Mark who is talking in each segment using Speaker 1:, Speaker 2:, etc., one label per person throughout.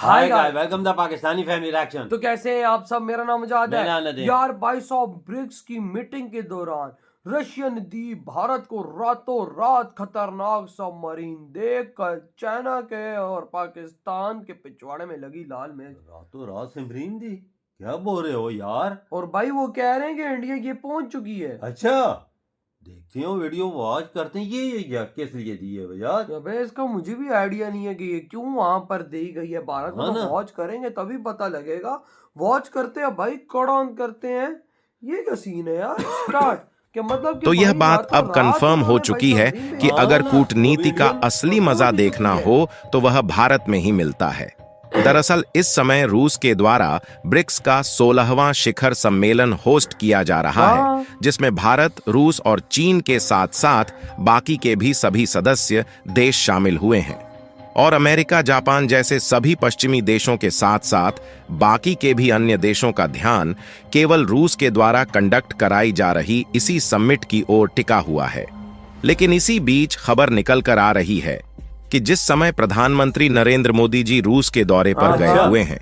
Speaker 1: Hi guys, welcome the Pakistani family reaction.
Speaker 2: तो कैसे हैं आप सब। मेरा नाम मुजाहिद
Speaker 1: मेरा
Speaker 2: है
Speaker 1: नदीम।
Speaker 2: यार। 22 ब्रिक्स की मीटिंग के दौरान रशिया ने दी भारत को रातों रात खतरनाक सबमरीन, देखकर चाइना के और पाकिस्तान के पिछवाड़े में लगी लाल मिर्च।
Speaker 1: रातों रात सबमरीन दी, क्या बोल रहे हो यार?
Speaker 2: और भाई वो कह रहे हैं कि इंडिया ये पहुंच चुकी है।
Speaker 1: अच्छा, देखते हो वीडियो वॉच करते हैं। ये किस लिए दी है भैया?
Speaker 2: अबे इसका मुझे भी आइडिया नहीं है कि ये क्यों वहां पर दी गई है। भारत को तो वॉच करेंगे तभी पता लगेगा। वॉच करते हैं भाई, कड़ ऑन करते हैं। ये क्या सीन है यार? स्टार्ट के मतलब
Speaker 3: तो यह बात अब कंफर्म हो चुकी है कि अगर कूटनीति का असली मजा देखना हो तो वह भारत में ही मिलता है। दरअसल इस समय रूस के द्वारा ब्रिक्स का 16वां शिखर सम्मेलन होस्ट किया जा रहा है, जिसमें भारत, रूस और चीन के साथ साथ बाकी के भी सभी सदस्य देश शामिल हुए हैं। और अमेरिका, जापान जैसे सभी पश्चिमी देशों के साथ साथ बाकी के भी अन्य देशों का ध्यान केवल रूस के द्वारा कंडक्ट कराई जा रही इसी समिट की ओर टिका हुआ है। लेकिन इसी बीच खबर निकल कर आ रही है कि जिस समय प्रधानमंत्री नरेंद्र मोदी जी रूस के दौरे पर गए हुए हैं,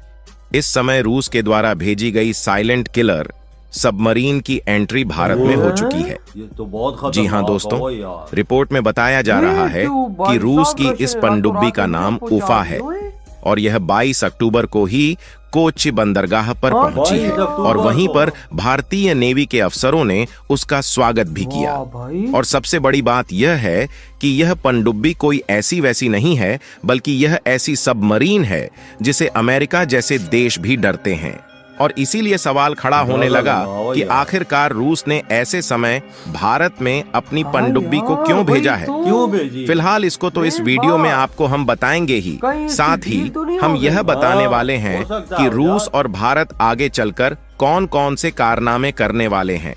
Speaker 3: इस समय रूस के द्वारा भेजी गई साइलेंट किलर सबमरीन की एंट्री भारत में हो चुकी है।
Speaker 1: ये तो बहुत
Speaker 3: जी हाँ दोस्तों, रिपोर्ट में बताया जा रहा है कि रूस की इस पनडुब्बी का नाम उफा है और यह 22 अक्टूबर को ही कोच्चि बंदरगाह पर पहुंची है और वहीं पर भारतीय नेवी के अफसरों ने उसका स्वागत भी किया। और सबसे बड़ी बात यह है कि यह पनडुब्बी कोई ऐसी वैसी नहीं है, बल्कि यह ऐसी सबमरीन है जिसे अमेरिका जैसे देश भी डरते हैं। और इसीलिए सवाल खड़ा होने लगा कि आखिरकार रूस ने ऐसे समय भारत में अपनी पनडुब्बी को क्यों भेजा है।
Speaker 1: क्यों भेजी?
Speaker 3: फिलहाल इसको तो इस वीडियो में आपको हम बताएंगे ही, साथ ही हम यह बताने वाले हैं कि रूस और भारत आगे चलकर कौन कौन से कारनामे करने वाले हैं।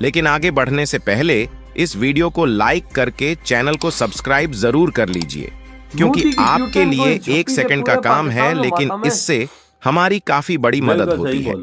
Speaker 3: लेकिन आगे बढ़ने से पहले इस वीडियो को लाइक करके चैनल को सब्सक्राइब जरूर कर लीजिए, क्योंकि आपके लिए 1 सेकंड का काम है, लेकिन इससे हमारी काफी बड़ी मदद होती है।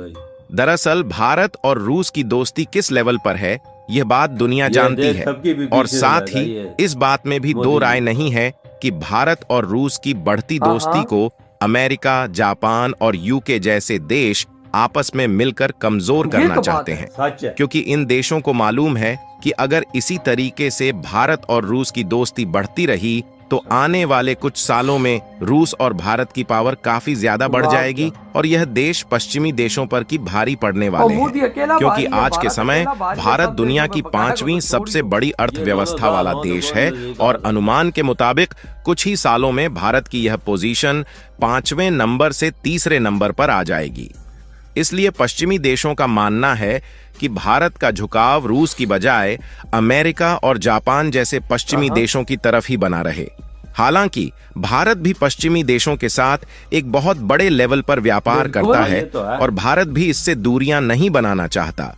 Speaker 3: दरअसल भारत और रूस की दोस्ती किस लेवल पर है, यह बात दुनिया जानती है। और साथ ही इस बात में भी दो राय नहीं है कि भारत और रूस की बढ़ती दोस्ती को अमेरिका, जापान और यूके जैसे देश आपस में मिलकर कमजोर करना चाहते हैं, क्योंकि इन देशों को मालूम है कि अगर इसी तरीके से भारत और रूस की दोस्ती बढ़ती रही तो आने वाले कुछ सालों में रूस और भारत की पावर काफी ज्यादा बढ़ जाएगी और यह देश पश्चिमी देशों पर की भारी पड़ने वाले हैं, क्योंकि आज के समय भारत दुनिया की 5वीं सबसे बड़ी अर्थव्यवस्था वाला देश है और अनुमान के मुताबिक कुछ ही सालों में भारत की यह पोजीशन 5वें नंबर से 3रे नंबर पर आ जाएगी। इसलिए पश्चिमी देशों का मानना है कि भारत का झुकाव रूस की बजाय अमेरिका और जापान जैसे पश्चिमी देशों की तरफ ही बना रहे। हालांकि भारत भी पश्चिमी देशों के साथ एक बहुत बड़े लेवल पर व्यापार करता है और भारत भी इससे दूरियां नहीं बनाना चाहता।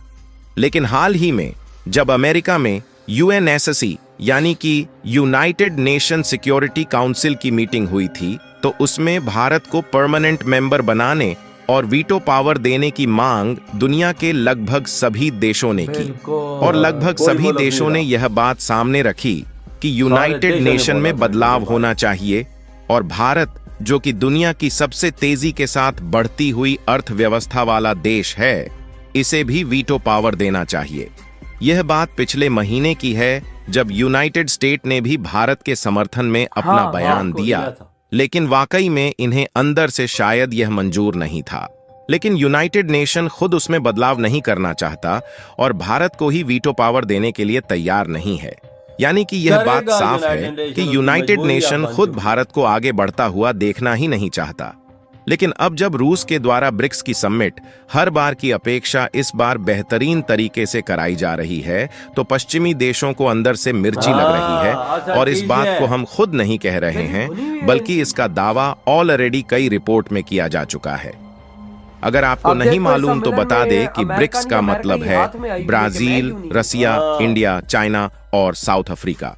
Speaker 3: लेकिन हाल ही में जब अमेरिका में UNSC यानी कि यूनाइटेड नेशन सिक्योरिटी काउंसिल की मीटिंग हुई थी, तो उसमें भारत को परमानेंट मेंबर बनाने और वीटो पावर देने की मांग दुनिया के लगभग सभी देशों ने की और लगभग सभी देशों ने यह बात सामने रखी कि यूनाइटेड नेशन में बदलाव होना चाहिए और भारत, जो कि दुनिया की सबसे तेजी के साथ बढ़ती हुई अर्थव्यवस्था वाला देश है, इसे भी वीटो पावर देना चाहिए। यह बात पिछले महीने की है जब यूनाइटेड स्टेट ने भी भारत के समर्थन में अपना बयान दिया, लेकिन वाकई में इन्हें अंदर से शायद यह मंजूर नहीं था। लेकिन यूनाइटेड नेशन खुद उसमें बदलाव नहीं करना चाहता और भारत को ही वीटो पावर देने के लिए तैयार नहीं है। यानी कि यह बात साफ है कि यूनाइटेड नेशन खुद भारत को आगे बढ़ता हुआ देखना ही नहीं चाहता। लेकिन अब जब रूस के द्वारा ब्रिक्स की समिट हर बार की अपेक्षा इस बार बेहतरीन तरीके से कराई जा रही है, तो पश्चिमी देशों को अंदर से मिर्ची लग रही है। और इस बात को हम खुद नहीं कह रहे हैं, बल्कि इसका दावा ऑलरेडी कई रिपोर्ट में किया जा चुका है। अगर आपको नहीं मालूम तो बता दे कि ब्रिक्स का मतलब है ब्राजील, रसिया, इंडिया, चाइना और साउथ अफ्रीका।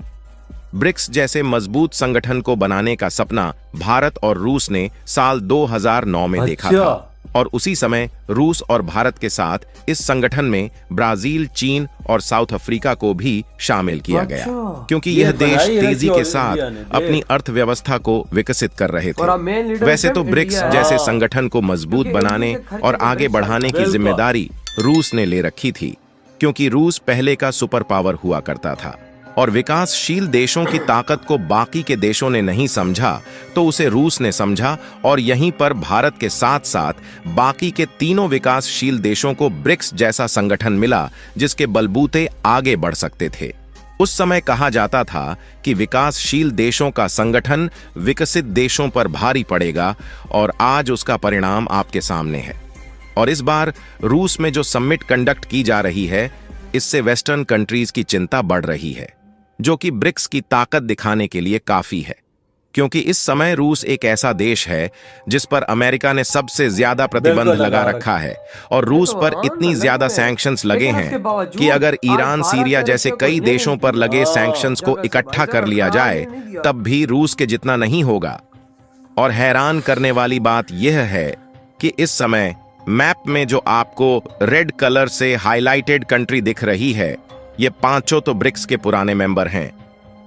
Speaker 3: ब्रिक्स जैसे मजबूत संगठन को बनाने का सपना भारत और रूस ने साल 2009 में देखा था, और उसी समय रूस और भारत के साथ इस संगठन में ब्राजील, चीन और साउथ अफ्रीका को भी शामिल किया गया, क्योंकि यह देश तेजी के साथ अपनी अर्थव्यवस्था को विकसित कर रहे थे। वैसे तो ब्रिक्स जैसे संगठन को मजबूत बनाने और आगे बढ़ाने की जिम्मेदारी रूस ने ले रखी थी, क्योंकि रूस पहले का सुपर पावर हुआ करता था और विकासशील देशों की ताकत को बाकी के देशों ने नहीं समझा, तो उसे रूस ने समझा और यहीं पर भारत के साथ साथ बाकी के तीनों विकासशील देशों को ब्रिक्स जैसा संगठन मिला, जिसके बलबूते आगे बढ़ सकते थे। उस समय कहा जाता था कि विकासशील देशों का संगठन विकसित देशों पर भारी पड़ेगा, और आज उसका परिणाम आपके सामने है। और इस बार रूस में जो समिट कंडक्ट की जा रही है, इससे वेस्टर्न कंट्रीज की चिंता बढ़ रही है, जो कि ब्रिक्स की ताकत दिखाने के लिए काफी है, क्योंकि इस समय रूस एक ऐसा देश है जिस पर अमेरिका ने सबसे ज्यादा प्रतिबंध लगा रखा है, और रूस पर इतनी ज्यादा सैंक्शंस लगे हैं कि अगर ईरान, सीरिया जैसे कई देशों पर लगे सैंक्शंस को इकट्ठा कर लिया जाए, तब भी रूस के जितना नहीं होगा। और हैरान करने वाली बात यह है कि इस समय मैप में जो आपको रेड कलर से हाईलाइटेड कंट्री दिख रही है, ये पांचों तो ब्रिक्स के पुराने मेंबर हैं,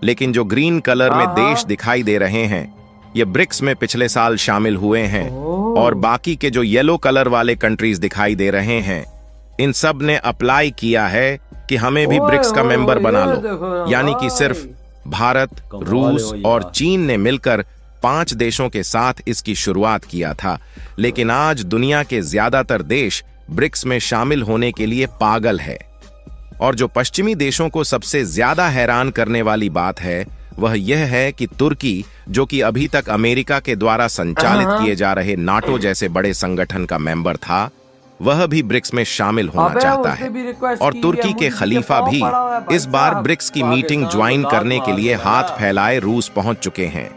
Speaker 3: लेकिन जो ग्रीन कलर में देश दिखाई दे रहे हैं, ये ब्रिक्स में पिछले साल शामिल हुए हैं, और बाकी के जो येलो कलर वाले कंट्रीज दिखाई दे रहे हैं, इन सब ने अप्लाई किया है कि हमें भी ब्रिक्स का मेंबर बना लो। यानी कि सिर्फ भारत, रूस और चीन ने मिलकर 5 देशों के साथ इसकी शुरुआत किया था, लेकिन आज दुनिया के ज्यादातर देश ब्रिक्स में शामिल होने के लिए पागल है। और जो पश्चिमी देशों को सबसे ज्यादा हैरान करने वाली बात है, वह यह है कि तुर्की, जो कि अभी तक अमेरिका के द्वारा संचालित किए जा रहे नाटो जैसे बड़े संगठन का मेंबर था, वह भी ब्रिक्स में शामिल होना चाहता है। और तुर्की के खलीफा भी इस बार ब्रिक्स की मीटिंग ज्वाइन करने के लिए हाथ फैलाए रूस पहुंच चुके हैं।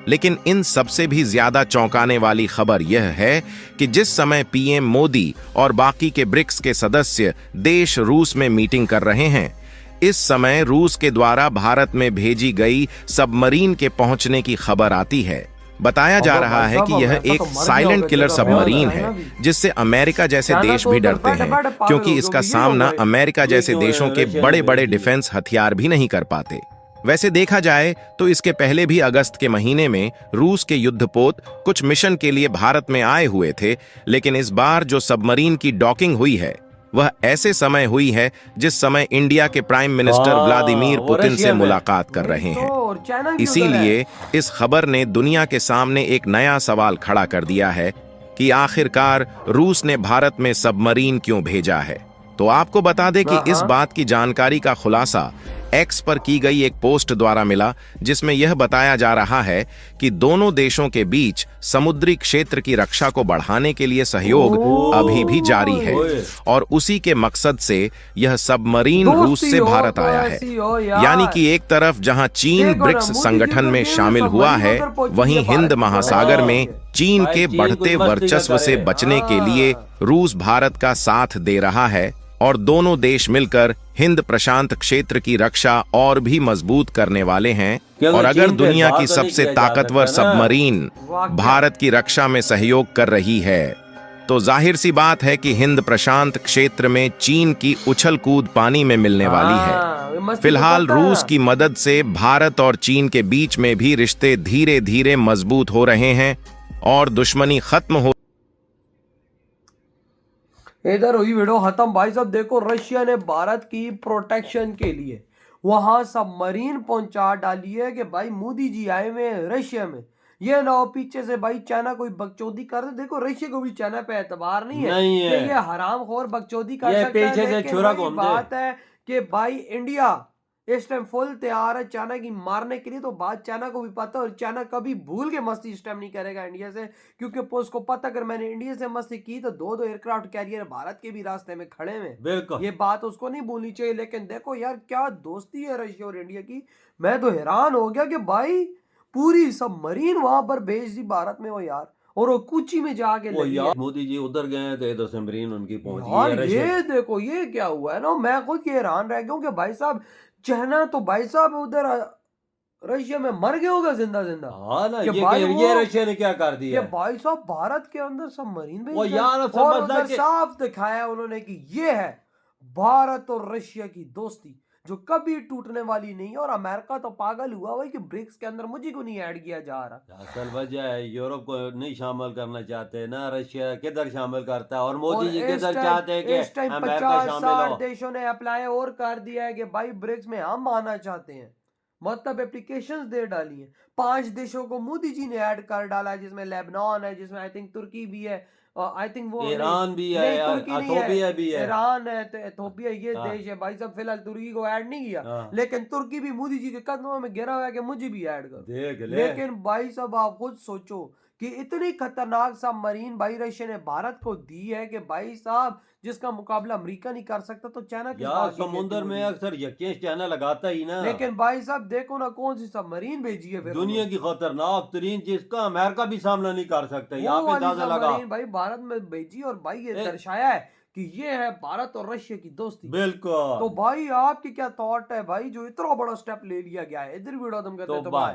Speaker 3: लेकिन इन सबसे भी ज्यादा चौंकाने वाली खबर यह है कि जिस समय पीएम मोदी और बाकी के ब्रिक्स के सदस्य देश रूस में मीटिंग कर रहे हैं, इस समय रूस के द्वारा भारत में भेजी गई सबमरीन के पहुंचने की खबर आती है। बताया जा रहा है कि यह एक साइलेंट किलर सबमरीन है, जिससे अमेरिका जैसे देश भी डरते हैं, क्योंकि इसका सामना अमेरिका जैसे देशों के बड़े बड़े डिफेंस हथियार भी नहीं कर पाते। वैसे देखा जाए तो इसके पहले भी अगस्त के महीने में रूस के युद्धपोत कुछ मिशन के लिए भारत में आए हुए थे, लेकिन इस बार जो सबमरीन की डॉकिंग हुई है, वह ऐसे समय हुई है जिस समय इंडिया के प्राइम मिनिस्टर व्लादिमीर पुतिन से मुलाकात कर रहे हैं। इसीलिए इस खबर ने दुनिया के सामने एक नया सवाल खड़ा कर दिया है कि आखिरकार रूस ने भारत में सबमरीन क्यों भेजा है। तो आपको बता दें कि इस बात की जानकारी का खुलासा एक्स पर की गई एक पोस्ट द्वारा मिला, जिसमें यह बताया जा रहा है कि दोनों देशों के बीच समुद्री क्षेत्र की रक्षा को बढ़ाने के लिए सहयोग अभी भी जारी है, और उसी के मकसद से यह सबमरीन रूस से भारत आया है। यानी कि एक तरफ जहां चीन ब्रिक्स संगठन में शामिल हुआ है, वहीं हिंद महासागर में चीन के बढ़ते वर्चस्व से बचने के लिए रूस भारत का साथ दे रहा है, और दोनों देश मिलकर हिंद प्रशांत क्षेत्र की रक्षा और भी मजबूत करने वाले हैं। और अगर दुनिया की सबसे ताकतवर सबमरीन भारत की रक्षा में सहयोग कर रही है, तो जाहिर सी बात है कि हिंद प्रशांत क्षेत्र में चीन की उछल कूद पानी में मिलने वाली है। फिलहाल रूस की मदद से भारत और चीन के बीच में भी रिश्ते धीरे धीरे मजबूत हो रहे हैं और दुश्मनी खत्म हो।
Speaker 2: इधर हुई वीडियो खत्म। भाई साहब देखो, रशिया ने भारत की प्रोटेक्शन के लिए वहां सबमरीन पहुंचा डाली है कि भाई मोदी जी आए हुए हैं रशिया में, ये ना हो पीछे से भाई चाइना कोई बकचोदी कर दे। देखो रशिया को भी चाइना पे एतबार नहीं है, ये हरामखोर बकचोदी कर सकता है, लेकिन बात है कि भाई इंडिया इस टाइम फुल तैयार है चाइना की मारने के लिए। तो बात चाइना को भी पता है, और चाइना कभी भूल के मस्ती इस टाइम नहीं करेगा इंडिया से, क्योंकि उसको पता अगर मैंने इंडिया से मस्ती की तो 2 एयरक्राफ्ट कैरियर भारत के भी रास्ते में खड़े हैं। ये बात उसको नहीं भूलनी चाहिए। लेकिन देखो यार, क्या दोस्ती है रशिया और इंडिया की। मैं तो हैरान हो गया कि भाई पूरी सबमरीन वहां पर भेज दी भारत में, वो यार, और वो कुची में जाके
Speaker 1: मोदी जी उधर गए थे, इधर सबमरीन उनकी पहुंच
Speaker 2: गई। ये देखो ये क्या हुआ है ना, मैं खुद हैरान रह गया कि भाई साहब चाइना तो भाई साहब उधर रशिया में मर गया होगा जिंदा जिंदा।
Speaker 1: हाँ ना,
Speaker 2: कि
Speaker 1: ये
Speaker 2: भाई
Speaker 1: ये
Speaker 2: वो-
Speaker 1: रशिया ने क्या कर
Speaker 2: कि
Speaker 1: दिया?
Speaker 2: भाई साहब भारत के अंदर सबमरीन
Speaker 1: वो
Speaker 2: भेज
Speaker 1: यार
Speaker 2: और
Speaker 1: समझना
Speaker 2: उधर
Speaker 1: कि
Speaker 2: साफ दिखाया उन्होंने कि ये है भारत और रशिया की दोस्ती जो कभी टूटने वाली नहीं। और अमेरिका तो पागल हुआ भाई कि ब्रिक्स के अंदर मुझे को नहीं ऐड किया जा रहा।
Speaker 1: असल वजह है यूरोप को नहीं शामिल करना चाहते ना, रशिया किधर शामिल करता है और
Speaker 2: और
Speaker 1: मोदी जी किधर चाहते हैं
Speaker 2: इस
Speaker 1: कि
Speaker 2: टाइम
Speaker 1: अमेरिका
Speaker 2: 50-60
Speaker 1: शामिल हो।
Speaker 2: देशों ने अप्लाई और कर दिया है कि भाई ब्रिक्स में हम आना चाहते हैं, मतलब एप्लीकेशंस दे डाली हैं। 5 देशों को मोदी जी ने ऐड कर डाला है, जिसमें लेबनान है, जिसमें आई थिंक तुर्की भी है, आई थिंक वो
Speaker 1: ईरान भी है,
Speaker 2: नहीं तुर्की नहीं
Speaker 1: इथोपिया भी है।
Speaker 2: ईरान है, तो इथोपिया ये
Speaker 1: हाँ।
Speaker 2: देश है भाई साहब। फिलहाल तुर्की को ऐड नहीं किया,
Speaker 1: हाँ।
Speaker 2: लेकिन तुर्की भी मोदी जी के कदमों में गिरा हुआ है कि मुझे भी ऐड करो।
Speaker 1: देख ले।
Speaker 2: लेकिन भाई साहब आप खुद सोचो कि इतनी खतरनाक सबमरीन भाई रशिया ने भारत को दी है कि भाई साहब जिसका मुकाबला अमेरिका नहीं कर सकता, तो चाइना किस
Speaker 1: यार
Speaker 2: बात की
Speaker 1: समुद्र
Speaker 2: खेती
Speaker 1: में
Speaker 2: होगी?
Speaker 1: अक्सर यकीन चाइना लगाता ही ना।
Speaker 2: लेकिन भाई साहब देखो ना कौन सी सबमरीन भेजी है फिर
Speaker 1: दुनिया की खतरनाक तरीन जिसका अमेरिका भी सामना नहीं कर सकता,
Speaker 2: वो
Speaker 1: यहाँ पे
Speaker 2: वाली
Speaker 1: अंदाजा लगा।
Speaker 2: सबमरीन भाई भारत में भेजी और भाई ये
Speaker 1: ए-
Speaker 2: दर्शाया है कि ये है भारत और रशिया की दोस्ती।
Speaker 1: बिल्कुल।
Speaker 2: तो भाई आपकी क्या थॉट है भाई जो इतना बड़ा स्टेप ले लिया गया है? इधर वीडियो तुम कहते
Speaker 1: तो
Speaker 2: हो तो
Speaker 1: बाय।